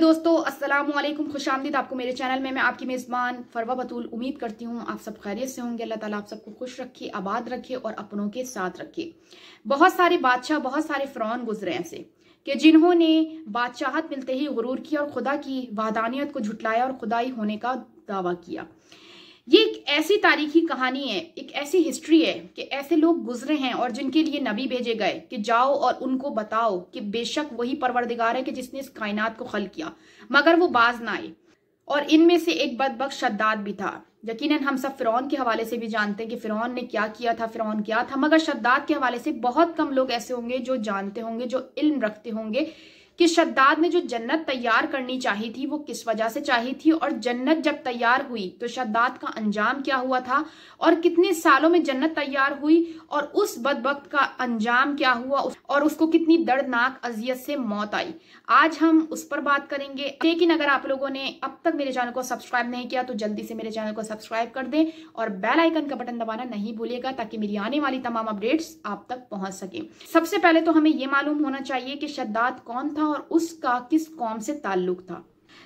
दोस्तों, अस्सलाम वालेकुम, खुशामदीद आपको मेरे चैनल में। मैं आपकी मेज़बान फरवा बतूल उम्मीद करती हूँ आप सब खैरियत से होंगे। अल्लाह ताला आप सबको खुश रखे, आबाद रखे और अपनों के साथ रखे। बहुत सारे बादशाह, बहुत सारे फ़िरौन गुजरे ऐसे कि जिन्होंने बादशाहत मिलते ही गुरूर किया और खुदा की वहदानियत को झुटलाया और खुदाई होने का दावा किया। ये एक ऐसी तारीखी कहानी है, एक ऐसी हिस्ट्री है कि ऐसे लोग गुजरे हैं और जिनके लिए नबी भेजे गए कि जाओ और उनको बताओ कि बेशक वही परवरदिगार है कि जिसने इस कायनात को खल्क किया, मगर वो बाज ना आए। और इनमें से एक बदबख्त शद्दाद भी था। यकीनन हम सब फ़िरौन के हवाले से भी जानते हैं कि फ़िरौन ने क्या किया था, फ़िरौन क्या था, मगर शद्दाद के हवाले से बहुत कम लोग ऐसे होंगे जो जानते होंगे, जो इल्म रखते होंगे कि शद्दाद ने जो जन्नत तैयार करनी चाहिए थी वो किस वजह से चाहिए थी, और जन्नत जब तैयार हुई तो शद्दाद का अंजाम क्या हुआ था, और कितने सालों में जन्नत तैयार हुई और उस बदबख्त का अंजाम क्या हुआ और उसको कितनी दर्दनाक अजियत से मौत आई। आज हम उस पर बात करेंगे। लेकिन अगर आप लोगों ने अब तक मेरे चैनल को सब्सक्राइब नहीं किया तो जल्दी से मेरे चैनल को सब्सक्राइब कर दें और बेल आइकन का बटन दबाना नहीं भूलिएगा ताकि मेरी आने वाली तमाम अपडेट्स आप तक पहुंच सके। सबसे पहले तो हमें यह मालूम होना चाहिए कि शद्दाद कौन था और उसका किस कौम से ताल्लुक था।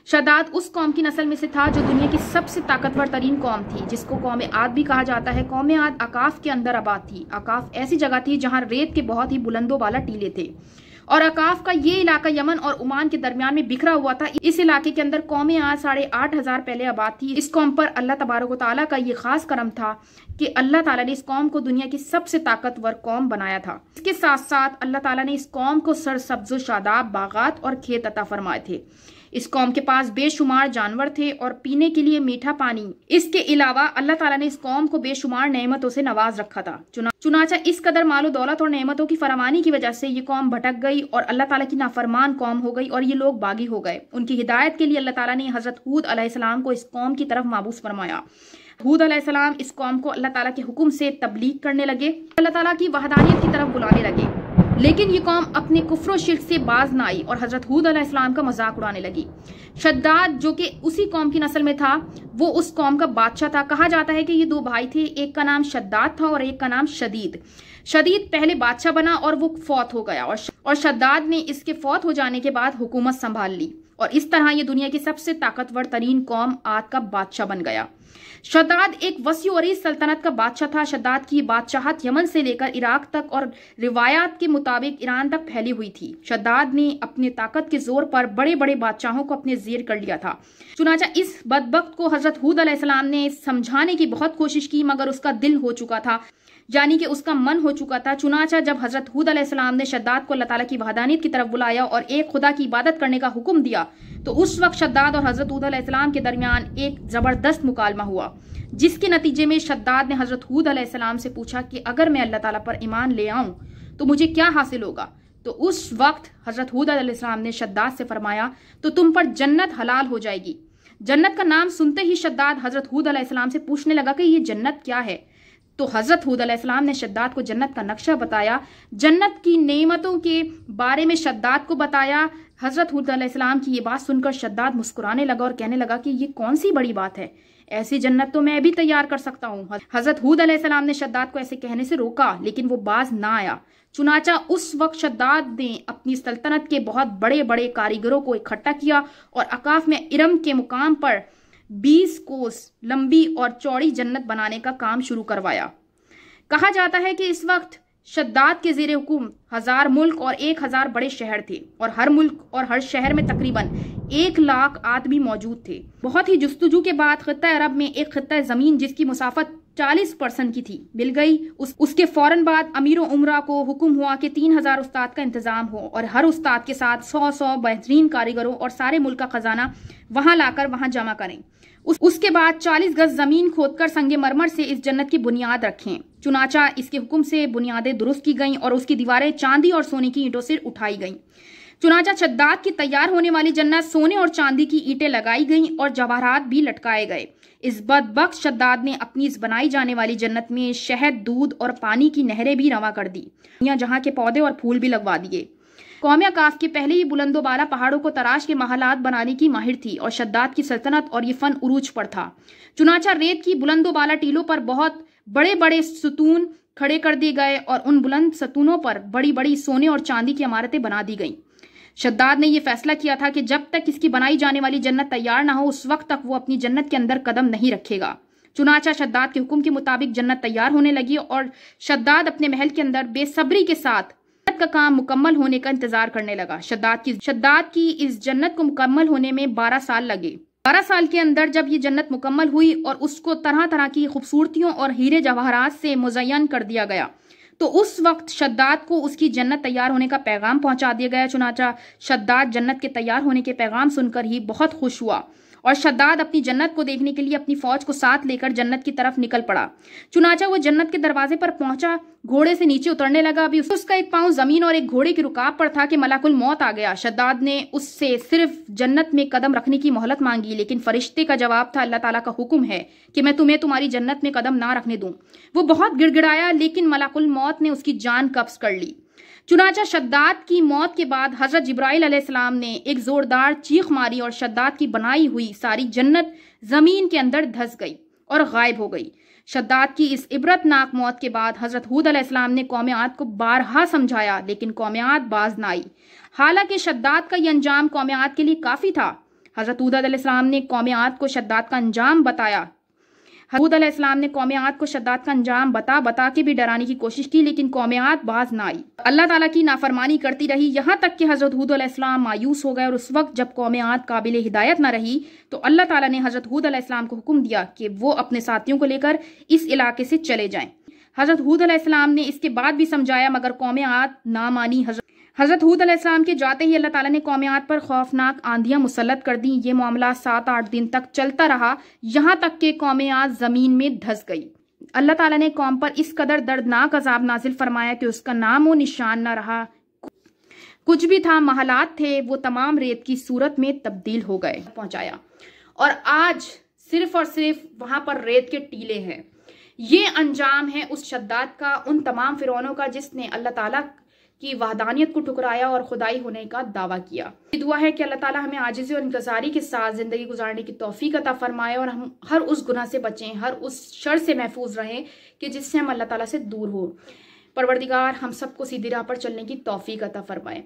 शद्दाद उस कौम की नस्ल में से था जो दुनिया की सबसे ताकतवर तरीन कौम थी, जिसको कौम आद भी कहा जाता है। कौम आद अकाफ के अंदर आबाद थी। अकाफ ऐसी जगह थी जहां रेत के बहुत ही बुलंदो वाला टीले थे, और अकाफ का ये इलाका यमन और ओमान के दरमियान में बिखरा हुआ था। इस इलाके के अंदर कौम आद 8,500 पहले आबाद थी। इस कौम पर अल्लाह तबारक व तआला का ये खास करम था कि अल्लाह ताला ने इस कौम को दुनिया की सबसे ताकतवर कौम बनाया था। इसके साथ साथ अल्लाह ताला ने इस कौम को सरसब्ज़ शादाब बागात और खेत अता फरमाए थे। इस कौम के पास बेशुमार जानवर थे और पीने के लिए मीठा पानी। इसके अलावा अल्लाह ताला ने इस कौम को बेशुमार नेमतों से नवाज रखा था। चुनाचा इस कदर मालो दौलत और नेमतों की फरमानी की वजह से ये कौम भटक गई और अल्लाह ताला की नाफरमान कौम हो गई और ये लोग बागी हो गए। उनकी हिदायत के लिए अल्लाह ताला ने हजरत हूद अलैहिस्सलाम को इस कौम की तरफ माबूस फरमाया। हूद अलैहिस्सलाम इस कौम को अल्लाह ताला के हुक्म से तबलीग करने लगे, अल्लाह ताला की वहदानियत की तरफ बुलाने लगे। लेकिन ये कौम अपने कुफ्र और शिर्क से बाज ना आई और हजरत हूद अलैहिस्सलाम का मजाक उड़ाने लगी। शद्दाद जो कि उसी कौम की नस्ल में था, वो उस कौम का बादशाह था। कहा जाता है कि ये दो भाई थे, एक का नाम शद्दाद था और एक का नाम शदीद। शदीद पहले बादशाह बना और वो फौत हो गया और शद्दाद ने इसके फौत हो जाने के बाद हुकूमत संभाल ली और इस तरह ये दुनिया की सबसे ताकतवर तरीन कौम आद का बादशाह बन गया। शद्दाद एक वसी और इस सल्तनत का बादशाह था। शद्दाद की बादशाहत यमन से लेकर इराक तक और रिवायात के मुताबिक ईरान तक फैली हुई थी। शद्दाद ने अपने ताकत के जोर पर बड़े बड़े बादशाहों को अपने जेर कर लिया था। चुनाचा इस बदबख्त को हजरत हूद अलैहिस्सलाम ने समझाने की बहुत कोशिश की, मगर उसका दिल हो चुका था, यानी कि उसका मन हो चुका था। चुनाचा जब हजरत हूद अलैहिस्सलाम ने शद्दाद को अल्लाह ताला की वहदानियत की तरफ बुलाया और एक खुदा की इबादत करने का हुक्म दिया, तो उस वक्त शद्दाद और हजरत हूद अलैहिस्सलाम के दरमियान एक जबरदस्त मुकालमा हुआ, जिसके नतीजे में शद्दाद ने हजरत हूद अलैहिस्सलाम से पूछा कि अगर मैं अल्लाह ताला पर ईमान ले आऊं तो मुझे क्या हासिल होगा। तो उस वक्त हजरत हूद अलैहिस्सलाम ने शद्दाद से फरमाया, तो तुम पर जन्नत हलाल हो जाएगी। जन्नत का नाम सुनते ही शद्दाद हजरत हूद अलैहिस्सलाम से पूछने लगा कि ये जन्नत क्या है। तो हजरत हूद अलैहिस्सलाम ने शद्दाद को जन्नत का नक्शा बताया, जन्नत की नेमतों के बारे में शद्दाद को बताया। हजरत हूद अलैहिस्सलाम की ये बात सुनकर शद्दाद मुस्कुराने लगा और कहने लगा कि ये कौन सी बड़ी बात है, ऐसी जन्नत तो मैं भी तैयार कर सकता हूँ। हजरत हूद अलैहिस्सलाम ने शद्दाद को ऐसे कहने से रोका, लेकिन वो बाज ना आया। चुनाचा उस वक्त शद्दाद ने अपनी सल्तनत के बहुत बड़े बड़े कारीगरों को इकट्ठा किया और अकाफ में इरम के मुकाम पर 20 कोस लंबी और चौड़ी जन्नत बनाने का काम शुरू करवाया। कहा जाता है कि इस वक्त शद्दाद के जेर हुकुम 1000 मुल्क और 1000 बड़े शहर थे और हर मुल्क और हर शहर में तकरीबन 1 लाख आदमी मौजूद थे। बहुत ही जुस्तजू के बाद खित्ता अरब में एक खित्ता जमीन जिसकी मुसाफत 40% की थी मिल गई। उसके फौरन बाद अमीर उमरा को हुक्म हुआ कि 3000 उस्ताद का इंतजाम हो और हर उस्ताद के साथ 100 बेहतरीन कारीगरों और सारे मुल्क का खजाना वहां लाकर वहां जमा करें। उसके बाद 40 गज जमीन खोदकर संगे मरमर से इस जन्नत की बुनियाद रखें। चुनाचा इसके हुक्म से बुनियादें दुरुस्त की गईं और उसकी दीवारें चांदी और सोने की ईंटों से उठाई गईं। चुनाचा शद्दाद की तैयार होने वाली जन्नत सोने और चांदी की ईंटें लगाई गईं और जवाहरात भी लटकाए गए। इस बदबख्त शद्दाद ने अपनी इस बनाई जाने वाली जन्नत में शहद, दूध और पानी की नहरें भी रवा कर दी, जहां के पौधे और फूल भी लगवा दिए। कौम अकाफ के पहले ही बुलंदो बाला पहाड़ों को तराश के महलात बनाने की माहिर थी और शद्दाद की सल्तनत और ये फन उरूज पर था। चुनाचा रेत की बुलंदो बाला टीलों पर बहुत बड़े बड़े सतून खड़े कर दिए गए और उन बुलंद सतूनों पर बड़ी बड़ी सोने और चांदी की इमारतें बना दी गईं। शद्दाद ने यह फैसला किया था कि जब तक इसकी बनाई जाने वाली जन्नत तैयार ना हो उस वक्त तक वो अपनी जन्नत के अंदर कदम नहीं रखेगा। चुनाचा शद्दाद के हुक्म के मुताबिक जन्नत तैयार होने लगी और शद्दाद अपने महल के अंदर बेसब्री के साथ जन्नत का काम मुकम्मल होने का इंतजार करने लगा। शद्दाद की इस जन्नत को मुकम्मल होने में 12 साल लगे। 12 साल के अंदर जब ये जन्नत मुकम्मल हुई और उसको तरह तरह की खूबसूरतियों और हीरे जवाहरात से मुज़य्यन कर दिया गया तो उस वक्त शद्दाद को उसकी जन्नत तैयार होने का पैगाम पहुंचा दिया गया। चुनाचा शद्दाद जन्नत के तैयार होने के पैगाम सुनकर ही बहुत खुश हुआ और शद्दाद अपनी जन्नत को देखने के लिए अपनी फौज को साथ लेकर जन्नत की तरफ निकल पड़ा। चुनाचा वो जन्नत के दरवाजे पर पहुंचा, घोड़े से नीचे उतरने लगा। अभी उसका एक पांव जमीन और एक घोड़े की रुकाब पर था कि मलाकुल मौत आ गया। शद्दाद ने उससे सिर्फ जन्नत में कदम रखने की मोहलत मांगी, लेकिन फरिश्ते का जवाब था, अल्लाह ताला का हुक्म है कि मैं तुम्हें तुम्हारी जन्नत में कदम ना रखने दूं। वो बहुत गिड़गिड़ाया, लेकिन मलाकुल मौत ने उसकी जान कब्ज कर ली। चुनाचा शद्दाद की मौत के बाद हजरत जिब्राइल अलैहिस्सलाम ने एक जोरदार चीख मारी और शद्दाद की बनाई हुई सारी जन्नत जमीन के अंदर धंस गई और गायब हो गई। शद्दाद की इस इबरतनाक मौत के बाद हजरत हूद अलैहिस्सलाम ने कौम आद को बारहा समझाया, लेकिन कौम आद बाज ना आई। हालांकि शद्दाद का यह अंजाम कौम आद के लिए काफी था। हजरत हूद अलैहिस्सलाम ने कौम आद को शद्दाद का अंजाम बताया। हूद अलैहिस्सलाम ने कौम आद को शद्दाद का अंजाम बता के भी डराने की कोशिश की, लेकिन कौम आद बाज ना आई। अल्लाह ताला की नाफरमानी करती रही, यहाँ तक कि हजरत हूद अलैहिस्सलाम मायूस हो गए और उस वक्त जब कौम आद काबिल हिदायत न रही तो अल्लाह ताला ने हजरत हूद अलैहिस्सलाम को हुक्म दिया कि वो अपने साथियों को लेकर इस इलाके से चले जाएं। हजरत हूद अलैहिस्सलाम ने इसके बाद भी समझाया, मगर कौम आद ना मानी। हजरत हूद अलैहिस्सलाम के जाते ही अल्लाह ताला ने कौम आद पर खौफनाक आंधियां मुसल्लत कर दी। ये मामला 7-8 दिन तक चलता रहा, यहाँ तक कि कौम आद जमीन में धंस गई। अल्लाह ताला ने कौम पर इस कदर दर्दनाक अजाब नाजिल फरमाया कि उसका नामो निशान न रहा। कुछ भी था, महलात थे, वो तमाम रेत की सूरत में तब्दील हो गए पहुंचाया और आज सिर्फ और सिर्फ वहां पर रेत के टीले हैं। ये अंजाम है उस शद्दाद का, उन तमाम फिरौनों का जिसने अल्लाह ताला की वहदानियत को ठुकराया और खुदाई होने का दावा किया। दुआ है कि अल्लाह ताला हमें आजिज़ी और इंतज़ारी के साथ ज़िंदगी गुजारने की तौफीक अता फरमाए और हम हर उस गुनाह से बचें, हर उस शर से महफूज रहें कि जिससे हम अल्लाह ताला से दूर हो। परवरदिगार हम सबको सीधी राह पर चलने की तौफीक अता फरमाए।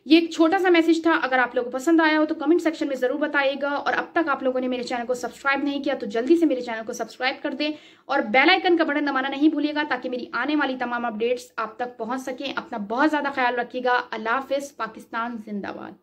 ये एक छोटा सा मैसेज था, अगर आप लोगों को पसंद आया हो तो कमेंट सेक्शन में ज़रूर बताइएगा और अब तक आप लोगों ने मेरे चैनल को सब्सक्राइब नहीं किया तो जल्दी से मेरे चैनल को सब्सक्राइब कर दें और बेल आइकन का बटन दबाना नहीं भूलिएगा ताकि मेरी आने वाली तमाम अपडेट्स आप तक पहुंच सकें। अपना बहुत ज़्यादा ख्याल रखिएगा। अल्लाह हाफिज़। पाकिस्तान जिंदाबाद।